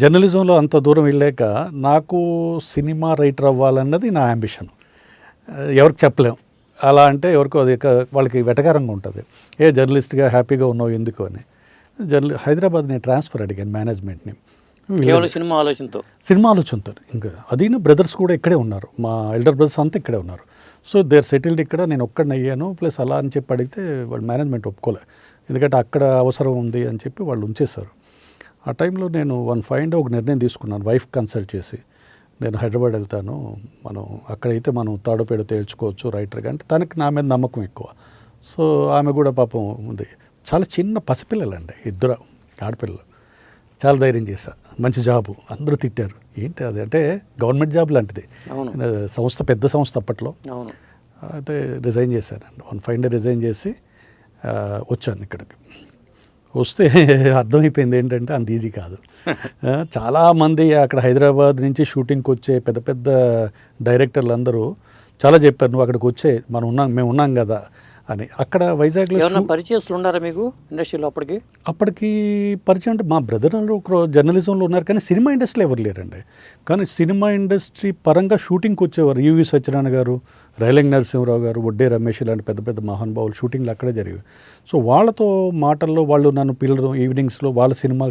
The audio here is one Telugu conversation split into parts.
జర్నలిజంలో అంత దూరం వెళ్ళాక నాకు సినిమా రైటర్ అవ్వాలన్నది నా అంబిషన్. ఎవరికి చెప్పలేం. అలా అంటే ఎవరికో అది వాళ్ళకి వెటకారంగా ఉంటుంది. జర్నలిస్ట్గా హ్యాపీగా ఉన్నావు ఎందుకు అని. హైదరాబాద్ నేను ట్రాన్స్ఫర్ అడిగాను మేనేజ్మెంట్ని. సినిమా ఆలోచనతో ఇంకా అది బ్రదర్స్ కూడా ఇక్కడే ఉన్నారు, మా ఎల్డర్ బ్రదర్స్ అంతా ఇక్కడే ఉన్నారు. సో దేర్ సెటిల్డ్ ఇక్కడ, నేను ఒక్కడిని అయ్యాను. ప్లస్ అలా అని చెప్పి అడిగితే వాళ్ళు మేనేజ్మెంట్ ఒప్పుకోలే, ఎందుకంటే అక్కడ అవసరం ఉంది అని చెప్పి వాళ్ళు ఉంచేశారు. ఆ టైంలో నేను 1 ఒక నిర్ణయం తీసుకున్నాను, వైఫ్ కన్సల్ట్ చేసి. నేను హైదరాబాద్ వెళ్తాను, మనం అక్కడైతే మనం తాడుపేడ తేల్చుకోవచ్చు రైటర్గా అంటే. తనకి నా మీద నమ్మకం ఎక్కువ. సో ఆమె కూడా పాపం ఉంది. చాలా చిన్న పసిపిల్లలండి, 2 ఆడపిల్లలు. చాలా ధైర్యం చేశా, మంచి జాబు. అందరూ తిట్టారు, ఏంటి అది అంటే గవర్నమెంట్ జాబ్ లాంటిది, సంస్థ పెద్ద సంస్థ అప్పట్లో. అయితే రిజైన్ చేశానండి. 1 రిజైన్ చేసి వచ్చాను ఇక్కడికి. వస్తే అర్థమైపోయింది ఏంటంటే అంత ఈజీ కాదు. చాలామంది అక్కడ హైదరాబాద్ నుంచి షూటింగ్కి వచ్చే పెద్ద పెద్ద డైరెక్టర్లు అందరూ చాలా చెప్పారు, నువ్వు అక్కడికి వచ్చే మేము ఉన్నాం కదా అని. అక్కడ వైజాగ్లో పరిచయస్తులు ఉన్నారా మీకు ఇండస్ట్రీలో? అప్పటికి పరిచయం అంటే మా బ్రదర్ జర్నలిజంలో ఉన్నారు, కానీ సినిమా ఇండస్ట్రీలో ఎవరు లేరండి. కానీ సినిమా ఇండస్ట్రీ పరంగా షూటింగ్కి వచ్చేవారు. యువి సత్యనారాయణ గారు, రైలింగ్ నరసింహరావు గారు, వడ్డే రమేష్ ఇలాంటి పెద్ద పెద్ద మహానుభావులు షూటింగ్లు అక్కడే జరిగాయి. సో వాళ్ళతో మాటల్లో వాళ్ళు నన్ను పిల్లలు ఈవినింగ్స్లో వాళ్ళ సినిమా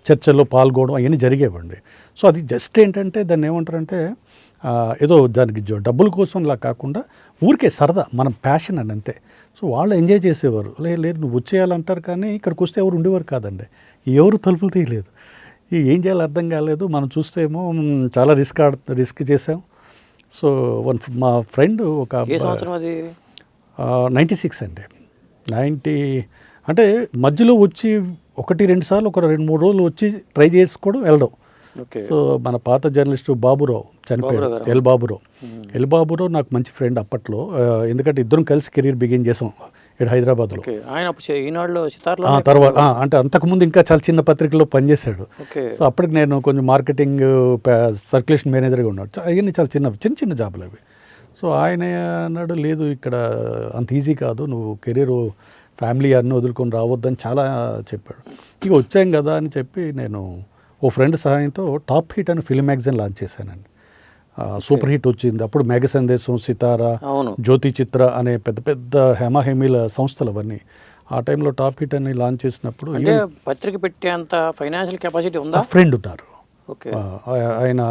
చర్చల్లో పాల్గొనడం అవన్నీ జరిగేవండి. సో అది జస్ట్ ఏంటంటే దాన్ని ఏమంటారంటే ఏదో దానికి డబ్బుల కోసం ఇలా కాకుండా ఊరికే సరదా, మన ప్యాషన్ అని అంతే. సో వాళ్ళు ఎంజాయ్ చేసేవారు. లేదు నువ్వు వచ్చేయాలంటారు, కానీ ఇక్కడికి వస్తే ఎవరు ఉండేవారు కాదండి, ఎవరు తలుపులు తీయలేదు. ఏం చేయాలో అర్థం కాలేదు. మనం చూస్తే ఏమో చాలా రిస్క్ చేసాం. సో మా ఫ్రెండ్ ఒక 96 అండి, 90 అంటే మధ్యలో వచ్చి 1-2 సార్లు ఒక 2-3 రోజులు వచ్చి ట్రై చేసుకోవడం వెళ్ళడం. సో మన పాత జర్నలిస్టు బాబురావు చనిపోయాడు, ఎల్ బాబురావు నాకు మంచి ఫ్రెండ్ అప్పట్లో. ఎందుకంటే ఇద్దరం కలిసి కెరీర్ బిగిన్ చేసాం ఇక్కడ హైదరాబాద్లో. తర్వాత అంటే అంతకుముందు ఇంకా చాలా చిన్న పత్రికల్లో పనిచేశాడు. సో అప్పటికి నేను కొంచెం మార్కెటింగ్ సర్క్యులేషన్ మేనేజర్గా ఉన్నాడు. అవన్నీ చాలా చిన్న జాబులు అవి. సో ఆయన అన్నాడు, లేదు ఇక్కడ అంత ఈజీ కాదు, నువ్వు కెరీర్ ఫ్యామిలీ అన్నీ వదులుకొని రావద్దని చాలా చెప్పాడు. ఇక వచ్చాం కదా అని చెప్పి నేను ఓ ఫ్రెండ్ సహాయంతో టాప్ హిట్ అని ఫిల్మ్ మ్యాగజైన్ లాంచ్ చేశానండి. సూపర్ హిట్ వచ్చింది. అప్పుడు మేఘ సందేశం, సితారా, జ్యోతి చిత్ర అనే పెద్ద పెద్ద హేమహేమీల సంస్థలు అవన్నీ. ఆ టైంలో టాప్ హిట్ అని లాంచ్ చేసినప్పుడు పత్రిక పెట్టేంత ఫైనాన్షియల్ కెపాసిటీ ఉందా? ఫ్రెండ్ ఉన్నారు ఆయన,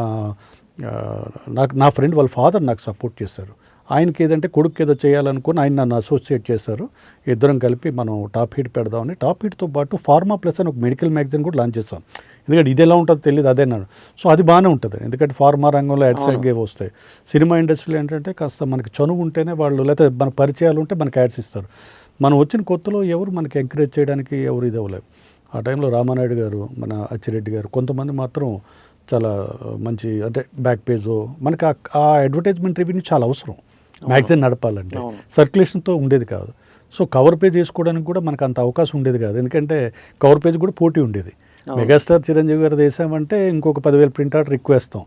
నా ఫ్రెండ్ వాళ్ళ ఫాదర్ నాకు సపోర్ట్ చేశారు. ఆయనకి ఏదంటే కొడుకు ఏదో చేయాలనుకుని ఆయన నన్ను అసోసియేట్ చేశారు. ఇద్దరం కలిపి మనం టాప్ హిట్ పెడదామని. టాప్ హిట్తో పాటు ఫార్మా ప్లస్ అని ఒక మెడికల్ మ్యాగజైన్ కూడా లాంచ్ చేస్తాం. ఎందుకంటే ఇది ఎలా ఉంటుందో తెలియదు, అదేనాడు. సో అది బాగానే ఉంటుంది, ఎందుకంటే ఫార్మా రంగంలో యాడ్స్ అయ్యే వస్తాయి. సినిమా ఇండస్ట్రీలో ఏంటంటే కాస్త మనకి చనువు ఉంటేనే వాళ్ళు, లేకపోతే మన పరిచయాలు ఉంటే మనకి యాడ్స్ ఇస్తారు. మనం వచ్చిన కొత్తలో ఎవరు మనకి ఎంకరేజ్ చేయడానికి ఎవరు ఇది అవ్వలేదు. ఆ టైంలో రామానాయుడు గారు, మన అచ్చిరెడ్డి గారు, కొంతమంది మాత్రం చాలా మంచి, అంటే బ్యాక్ పేజో మనకి ఆ అడ్వర్టైజ్మెంట్ రెవెన్యూ చాలా అవసరం మ్యాగజైన్ నడపాలంటే. సర్క్యులేషన్తో ఉండేది కాదు. సో కవర్ పేజ్ వేసుకోవడానికి కూడా మనకు అంత అవకాశం ఉండేది కాదు, ఎందుకంటే కవర్ పేజ్ కూడా పోటీ ఉండేది. మెగాస్టార్ చిరంజీవి గారు వేసామంటే ఇంకొక 10,000 ప్రింట్ ఆర్డర్ ఎక్కువ వేస్తాం,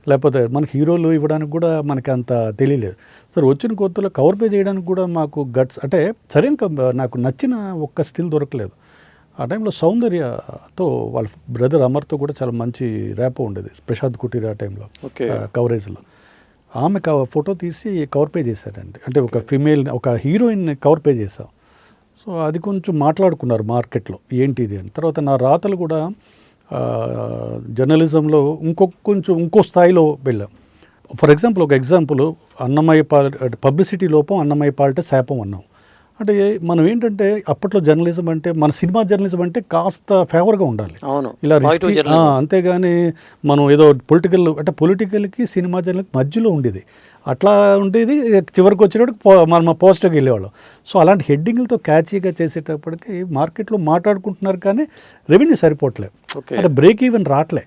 లేకపోతే మనకి హీరోలు ఇవ్వడానికి కూడా మనకి అంత తెలియలేదు. సరే వచ్చిన కొత్తలో కవర్ పేజ్ చేయడానికి కూడా మాకు గట్స్, అంటే సరైన నాకు నచ్చిన ఒక్క స్టిల్ దొరకలేదు. ఆ టైంలో సౌందర్యతో వాళ్ళ బ్రదర్ అమర్తో కూడా చాలా మంచి ర్యాపో ఉండేది, ప్రశాంత్ కుటీర్ ఆ టైంలో కవరేజ్లో. ఆమె ఫోటో తీసి కవర్ పేజ్ చేశారండి, అంటే ఒక ఫీమేల్, ఒక హీరోయిన్ కవర్ పేజ్ చేసాం. సో అది కొంచెం మాట్లాడుకున్నారు మార్కెట్లో ఏంటి ఇది అని. తర్వాత నా రాతలు కూడా జర్నలిజంలో ఇంకో స్థాయిలో వెళ్ళాం. ఫర్ ఎగ్జాంపుల్ ఒక ఎగ్జాంపుల్, అన్నమయ్య పబ్లిసిటీ లోపం, అన్నమయ్య పాలిటే శాపం అన్నాం. అంటే మనం ఏంటంటే అప్పట్లో జర్నలిజం అంటే, మన సినిమా జర్నలిజం అంటే కాస్త ఫేవర్గా ఉండాలి, ఇలా రిస్క్. అంతేగాని మనం ఏదో పొలిటికల్కి సినిమా జర్నలిజం మధ్యలో ఉండేది, అట్లా ఉండేది. చివరికి వచ్చేటప్పటికి మనం పోస్టర్కి వెళ్ళేవాళ్ళం. సో అలాంటి హెడ్డింగ్లతో క్యాచీగా చేసేటప్పటికి మార్కెట్లో మాట్లాడుకుంటున్నారు, కానీ రెవెన్యూ సరిపోవట్లేదు, అంటే బ్రేక్ ఈవెన్ రావట్లే.